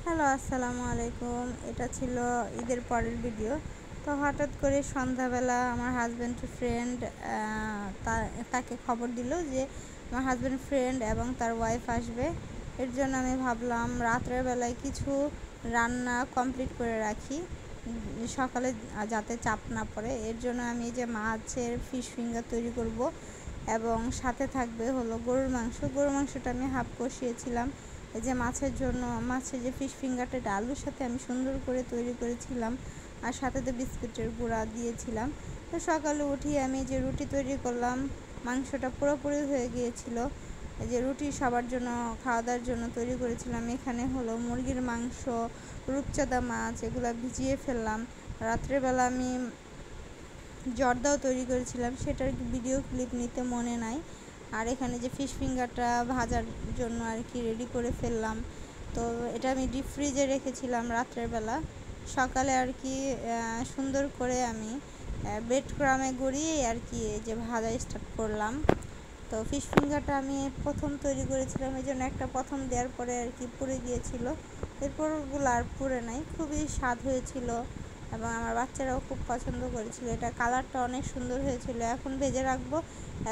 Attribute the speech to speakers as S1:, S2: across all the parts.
S1: Hello, আসসালামু আলাইকুম। এটা ছিল ঈদের পরের ভিডিও। তো হঠাৎ করে সন্ধ্যাবেলা আমার হাজব্যান্ডের ফ্রেন্ড তাকে খবর দিল যে আমার হাজব্যান্ড ফ্রেন্ড এবং তার ওয়াইফ আসবে। এর জন্য আমি ভাবলাম রাত্রের বেলায় কিছু রান্না কমপ্লিট করে রাখি, সকালে যাতে চাপ না পড়ে। এর জন্য আমি যে মাছের ফিশ ফিঙ্গার তৈরি করব এবং সাথে থাকবে হলো গরুর মাংস। গরুর মাংসটা আমি হাফ কষিয়েছিলাম। এই যে মাছের যে ফিশ ফিঙ্গারটা আলুর সাথে আমি সুন্দর করে তৈরি করেছিলাম, আর সাথে তো বিস্কুটের গুঁড়া দিয়েছিলাম। তো সকালে উঠিয়ে আমি যে রুটি তৈরি করলাম, মাংসটা পুরোপুরি হয়ে গিয়েছিল। এই যে রুটি সবার জন্য খাওয়া দাওয়ার জন্য তৈরি করেছিলাম। এখানে হলো মুরগির মাংস, রূপচাঁদা মাছ, এগুলো ভিজিয়ে ফেললাম। রাত্রেবেলা আমি জর্দাও তৈরি করেছিলাম, সেটার ভিডিও ক্লিপ নিতে মনে নাই। আর এখানে যে ফিশ ফিঙ্গারটা ভাজার জন্য আর কি রেডি করে ফেললাম। তো এটা আমি ডিপ ফ্রিজে রেখেছিলাম রাত্রের বেলা। সকালে আর কি সুন্দর করে আমি ব্রেড ক্রামে গড়িয়ে আর কি যে ভাজা স্টার্ট করলাম। তো ফিশ ফিঙ্গারটা আমি প্রথম তৈরি করেছিলাম, এই জন্য একটা প্রথম দেওয়ার পরে আর কি পুড়ে গিয়েছিল। এরপরগুলো আর পুড়ে নাই, খুবই স্বাদ হয়েছিল এবং আমার বাচ্চারাও খুব পছন্দ করেছিল। এটা কালারটা অনেক সুন্দর হয়েছিল। এখন ভেজে রাখবো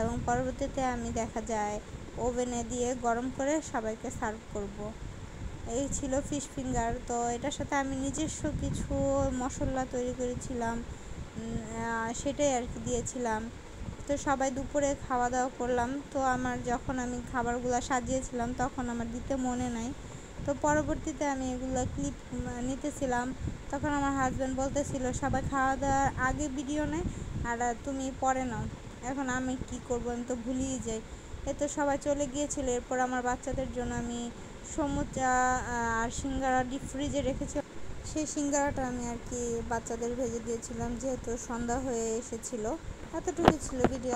S1: এবং পরবর্তীতে আমি দেখা যায় ওভেনে দিয়ে গরম করে সবাইকে সার্ভ করব। এই ছিল ফিশ ফিঙ্গার। তো এটার সাথে আমি নিজস্ব কিছু মশলা তৈরি করেছিলাম, সেটাই আর কি দিয়েছিলাম। তো সবাই দুপুরে খাওয়া দাওয়া করলাম। তো আমার যখন আমি খাবারগুলো সাজিয়েছিলাম তখন আমার দিতে মনে নাই। তো পরবর্তীতে আমি এগুলো ক্লিপ নিতেছিলাম, তখন আমার হাজব্যান্ড বলতেছিল সবাই খাওয়া দাওয়ার আগে ভিডিও নেয় আর তুমি পরে নাও। এখন আমি কি করব, আমি তো ভুলিয়ে যাই। তো সবাই চলে গিয়েছিল। এরপর আমার বাচ্চাদের জন্য আমি সমুচা আর সিঙ্গারা ডিপ ফ্রিজে রেখেছি। সেই সিঙ্গারাটা আমি আর কি বাচ্চাদের ভেজে দিয়েছিলাম, যেহেতু সন্ধ্যা হয়ে এসেছিলো। এতটুকু ছিল ভিডিও।